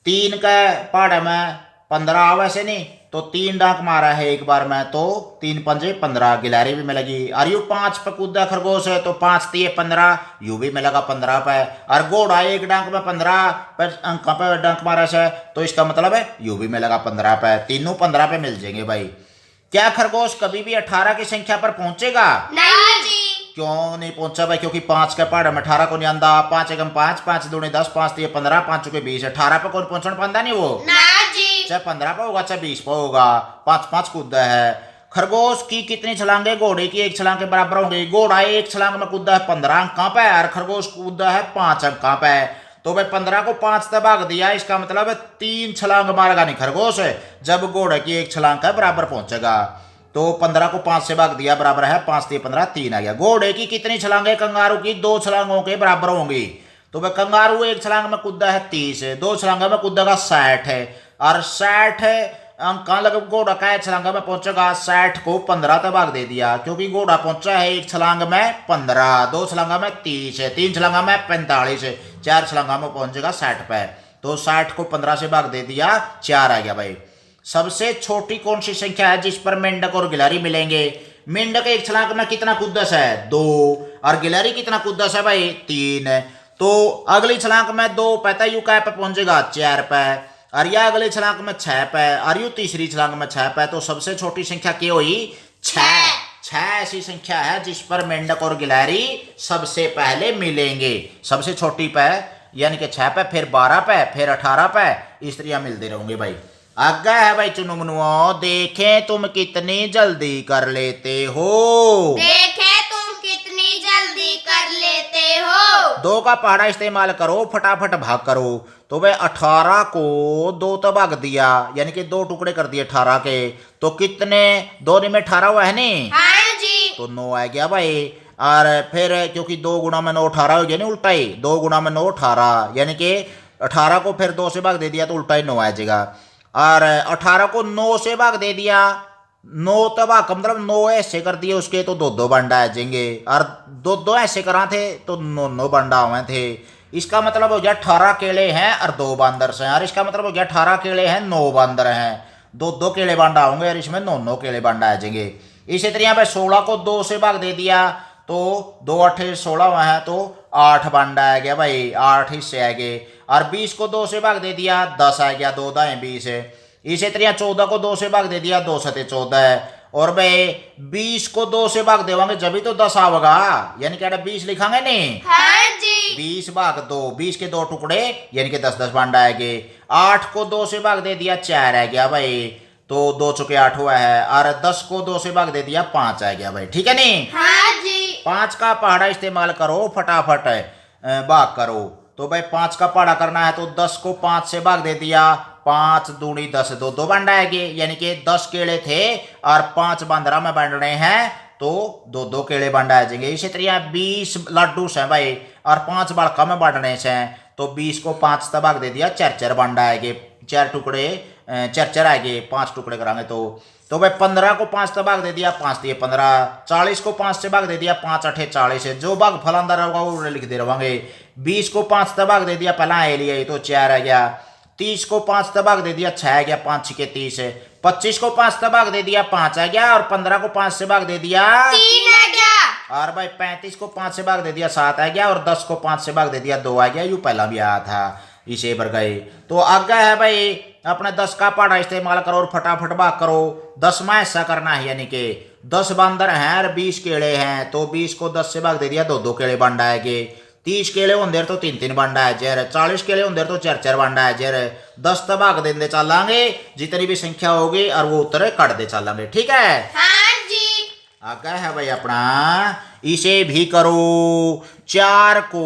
3 का पहाड़ा में 15 आवे से नहीं, तो 3 डांक मारा है एक बार में, तो 3 पंजे 15, गिलहरी भी मिलेगी। और यू 5 पे कूदा खरगोश है, तो 5 3 15, यू भी मिलेगा 15 पे। और घोड़ा एक डांक में 15 पे अंक पे डांक मारा है, तो इसका मतलब है यू भी मिलेगा 15 पे। तीनों 15 पे मिल जाएंगे भाई। क्या खरगोश कभी भी 18 की संख्या पर पहुंचेगा? नहीं जी। क्यों नहीं पहुंचा भाई? क्योंकि 5 का पहाड़ में 18 को नहीं आंदा। 5 एकम 5, 5 दूनी 10, 5 3 15, 5 चुके 20, 18 पे कौन पहुंचना पाता नहीं वो ना जी। चाहे 15 पे होगा चाहे 20 पे होगा। 5 5 कूदा है। खरगोश की कितनी छलांगे घोड़े की 1 छलांग के बराबर होंगी? घोड़ा 1 छलांग में कूदा है 15 अंक पे, और खरगोश कूदा है 5 अंक पे। तो भाई 15 को 5 से भाग दिया, इसका मतलब है 3 छलांग मारेगा नहीं खरगोश, जब घोड़े की 1 छलांग के बराबर पहुंचेगा। तो 15 को 5 से भाग दिया, बराबर है 5 3 15, 3 आ गया। घोड़े की कितनी छलांगे कंगारू की? 2 छलांगों के बराबर होंगी। तो भाई कंगारू 1 छलांग में कूदा है 30, 2 छलांग में कूदेगा 60 है, और 60 अंक लग घोड़ा का 1 छलांग में पहुंचेगा। 60 को 15 तक भाग दे दिया, क्योंकि घोड़ा पहुंचा है 1 छलांग में 15, 2 छलांग में 30 है, 3 छलांग में 45 है, 4 छलांग में पहुंचेगा 60 पे। तो 60 को 15 से भाग दे दिया, 4 आ गया भाई। सबसे छोटी कौन सी संख्या है जिस पर मेंढक और गिलहरी मिलेंगे? मेंढक 1 छलांग में कितना कूदस है? 2, और गिलहरी कितना कूदस है भाई? 3। तो अगली छलांग में 2 पैता यू क्या पे पहुंचेगा? 4 पे, और यह अगली छलांग में 6 पे, और यू तीसरी छलांग में 6 पे। तो सबसे छोटी संख्या क्या हुई? 6। 6 ऐसी संख्या है जिस पर मेंढक और गिलहरी सबसे पहले मिलेंगे। सबसे छोटी पे यानी कि 6 पे, फिर 12 पे, फिर 18 पे, इस तरह मिलते रहेंगे भाई। आगे है भाई चुनु मनुओ, देखें तुम कितनी जल्दी कर लेते हो। देखे तुम कितनी जल्दी कर लेते हो। 2 का पहाड़ा इस्तेमाल करो, फटाफट भाग करो। तो भाई 18 को 2 तो भाग दिया, यानी कि 2 टुकड़े कर दिए 18 के, तो कितने? 2 में 18 हुआ है नहीं, हाँ जी। तो 9 आ गया भाई। और फिर क्योंकि 2 गुना में 9 18 हो गया नहीं, उल्टा ही 2 गुना में 9 18, यानी कि 18 को फिर 2 से भाग दे दिया तो उल्टा ही 9 आ जाएगा। और 18 को 9 से भाग दे दिया, 9 तो भाग का मतलब 9 ऐसे कर दिए उसके, तो 2 2 बंडा आ जाएंगे, और 2 2 ऐसे करा थे तो 9 9 बंडा हुए थे। इसका मतलब हो गया 18 केले हैं और 2 बंदर से, और इसका मतलब हो गया 18 केले हैं 9 बंदर हैं, 2 2 केले बंडा होंगे, और इसमें 9 9 केले बंडा आ जाएंगे। इसी तरह भाई 16 को 2 से भाग दे दिया, तो 2 8 16 हुआ है, तो 8 बंडा आ गया भाई, 8 हिस्से आ गए। और 20 को 2 से भाग दे दिया, 10 आ गया, 2 दाएं 20 है। इसी तरह 14 को 2 से भाग दे दिया, 2 सते 14 है। और भाई 20 को 2 से भाग देवांगे जब भी तो 10 आवेगा, यानी कि 20 लिखांगे नहीं, हाँ जी। 20 भाग 2, 20 के 2 टुकड़े यानी कि 10 10 बंडा आएंगे। 8 को 2 से भाग दे दिया, 4 आ गया भाई, तो 2 चुके 8 हुआ है। और 10 को 2 से भाग दे दिया, 5 आ गया भाई, ठीक है नहीं। हाँ जी। 5 का पहाड़ा इस्तेमाल करो, फटाफट भाग करो। तो भाई 5 का पहाड़ा करना है, तो 10 को 5 से भाग दे दिया, 5 दूनी 10, 2 2 बंडा आएंगे, यानी कि 10 केले थे और 5 बंदरा में बांटने हैं, तो 2 2 केले बंडा आ जाएंगे। इसी तरह 20 लड्डू से भाई, और 5 बड़का में बांटने से, तो 20 को 5 से भाग दे दिया, 4 4 बंडा आएंगे, 4 टुकड़े 4 4 आएंगे, 5 टुकड़े करांगे तो भाई 15 को 5 से भाग दे दिया, 5 दिए 15, 40 को 5 से भाग दे दिया, 5 8 40 है, जो भाग फलांदा होगा वो लिख दे रहेंगे। 20 को 5 से भाग दे दिया, पहला ए लिया, तो 4 आ गया। 30 को 5 तबाक दे दिया 6 आ गया, 5 के 30 है। 25 को 5 तबाक दे दिया 5 आ गया, और 15 को 5 से भाग दे दिया 3 आ गया। और भाई 35 को 5 से भाग दे दिया 7 आ गया, और 10 को 5 से भाग दे दिया 2 आ गया। यू पहला भी आया था, इसे पर गए। तो आगे है भाई अपने 10 का पहाड़ा इस्तेमाल करो और फटाफट भाग करो। 10 में ऐसा करना है, यानी कि 10 बंदर हैं और 20 केले हैं, तो 20 को 10 से भाग दे दिया 2-2 केले बंड आएंगे। 30 केले होंगे तो 3-3 बंडा है जर, 40 केले होंगे तो 4-4 बंडा है जर। 10 तबाक देंगे चलांगे, जितनी भी संख्या होगी और वो उत्तर काट दे चलांगे, ठीक है। हाँ जी। आगे है भाई अपना, इसे भी करो। 4 को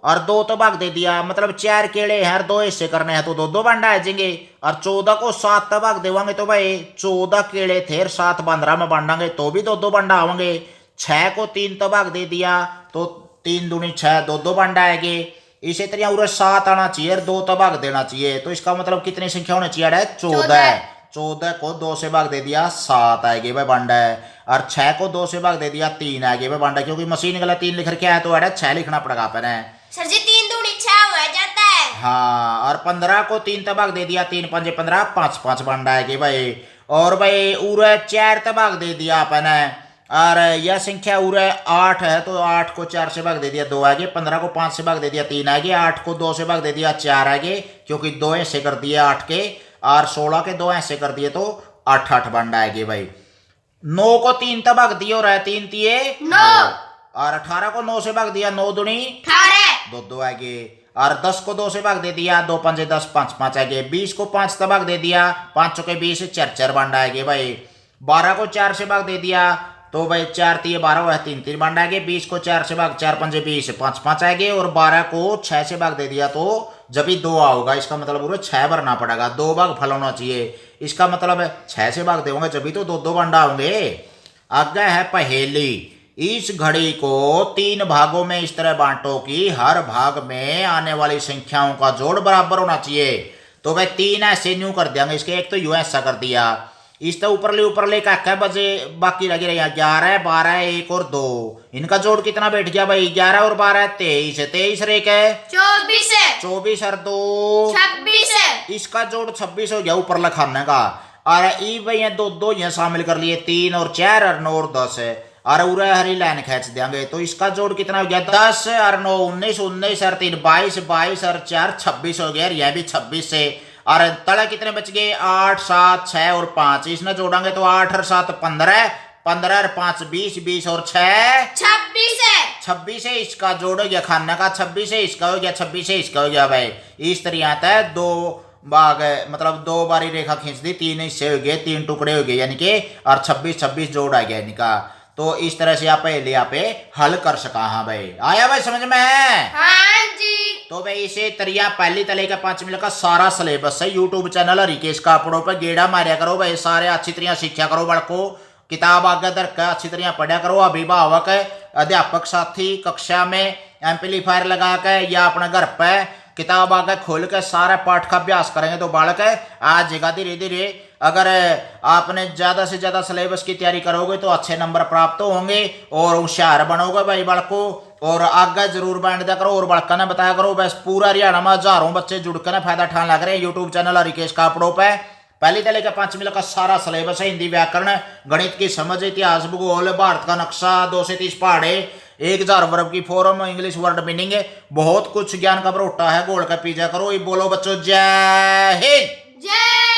और 2 तबाक दे दिया, मतलब 4 केले हैं और 2 हिस्से करने हैं तो 2-2 बंडा आ जाएंगे। और 14 को 7 तबाक देवांगे तो भाई 14 केले थे और 7 बंदरा में बांटांगे तो भी 2-2 बंडा आवेंगे। 6 को 3 तबाक दे दिया तो 3 दूनी 6, 2-2 बंडा आएंगे। इसी तरह उरे 7 आना चाहिए और 2 तबाक देना चाहिए, तो इसका मतलब कितनी संख्या होनी चाहिए? 14। 14 को 2 से भाग दे दिया 7 आएगी भाई बंडा है, और 6 को 2 से भाग दे दिया 3 आएगी भाई बंडा, क्योंकि मशीन गला 3 लिख रखे है तो 6 लिखना पड़ेगा अपने। सर जी 3 दूनी 6 हो जाता है। हाँ, और 15 को 3 तबाक दे दिया, 3 5 15, 5 बंडा आएगी भाई। और भाई उरे 4 तबाक दे दिया अपने, और यह संख्या उरे 8 है तो 8 को 4 से भाग दे दिया 2 आगे। 15 को 5 से भाग दे दिया 3 आगे। 8 को 2 से भाग दे दिया 4 आगे, क्योंकि 2 ऐसे कर दिए 8 के, और 16 के 2 ऐसे कर दिए तो 8 बंडा आएगी भाई। 9 को 3 तबाक दियो रहे, 3 तिये 9, और 18 को 9 से भाग दिया 9 दूनी 18, 2-2 आगे। और 10 को 2 से भाग दे दिया 2 5 10, 5 आगे। 20 को 5 तबाक दे दिया, 5 के 20, 4 बंडा आएगी भाई। 12 को 4 से भाग दे दिया तो भाई 4 तिये 12 है, 3 बंडा आगे। 20 को 4 से भाग 4 5 20, 5 आगे। और 12 को 6 से भाग दे दिया तो जब भी 2 आओगा, इसका मतलब पूरा 6 भरना पड़ेगा, 2 भाग फल होना चाहिए। इसका मतलब 6 से भाग देंगे जब भी तो 2-2 बंडा होंगे। आगे है पहेली। इस घड़ी को 3 भागों में इस तरह बांटो कि हर भाग में आने वाली संख्याओं का जोड़ बराबर होना चाहिए। तो भाई 3 ऐसे न्यू कर देंगे इसके, एक तो यूं ऐसा कर दिया, इस तो ऊपर ले क्या बजे बाकी लगे रहे 11 12 1 और 2, इनका जोड़ कितना बैठ गया भाई? 11 और 12 23, 23 रेक है 24, 24 और 2 26, इसका जोड़ 26 हो गया ऊपर लिखाने का। और ई भाई 2 यहाँ शामिल कर लिए, 3 और 4 और 9 और 10 है, और उरा हरी लाइन खींच देंगे तो इसका जोड़ कितना हो गया? 10 और 9 19, 19 और 3 22, 22 और 4 26 हो गया, यह भी 26 से। और तले कितने बच गए? 8 7 6 और 5, इसने जोड़ेंगे तो 8 और 7 15, 15 और 5 20, 20 और 6 26 है। 26 है, इसका जोड़ हो गया खाने का, 26 है इसका हो गया, 26 है इसका हो गया भाई। इस तरह आता है 2 भाग, मतलब 2 बारी रेखा खींच दी, 3 हिस्से हो गए, 3 टुकड़े हो गए, यानी कि और 26 जोड़ आ गया इनका। तो इस तरह से आप पहले आप हल कर सका। हाँ भाई, आया भाई समझ में है? हाँ जी। तो भाई इसे तरिया पहली तले का 5 मिनट का सारा सिलेबस है यूट्यूब चैनल हरिकेश कापड़ों पर गेड़ा मारिया करो भाई, सारे अच्छी तरह सीखा करो, बड़को किताब आगे दर का अच्छी तरह पढ़ा करो। अभिभावक अध्यापक साथी कक्षा में एम्पलीफायर लगा के या अपने घर पे किताब आगे खोल के सारा पाठ का अभ्यास करेंगे तो बालक आज जगह धीरे धीरे, अगर आपने ज़्यादा से ज़्यादा सिलेबस की तैयारी करोगे तो अच्छे नंबर प्राप्त होंगे और होशियार बनोगे भाई बड़को। और आगे जरूर बांट दिया करो और बड़का ने बताया करो। बस पूरा हरियाणा में हजारों बच्चे जुड़ कर फायदा उठाने लग रहे हैं यूट्यूब चैनल हरिकेश कापड़ों पे। पहली तले का 5 मिनट का सारा सिलेबस है, हिंदी व्याकरण, गणित की समझ, इतिहास, भूगोल, भारत का नक्शा, 2 से 30 पहाड़े, 1000 वर्ब की फॉर्म, इंग्लिश वर्ड मीनिंग, बहुत कुछ ज्ञान का भरोटा है। गोल का पीछा करो। ये बोलो बच्चों, जय हिंद। जय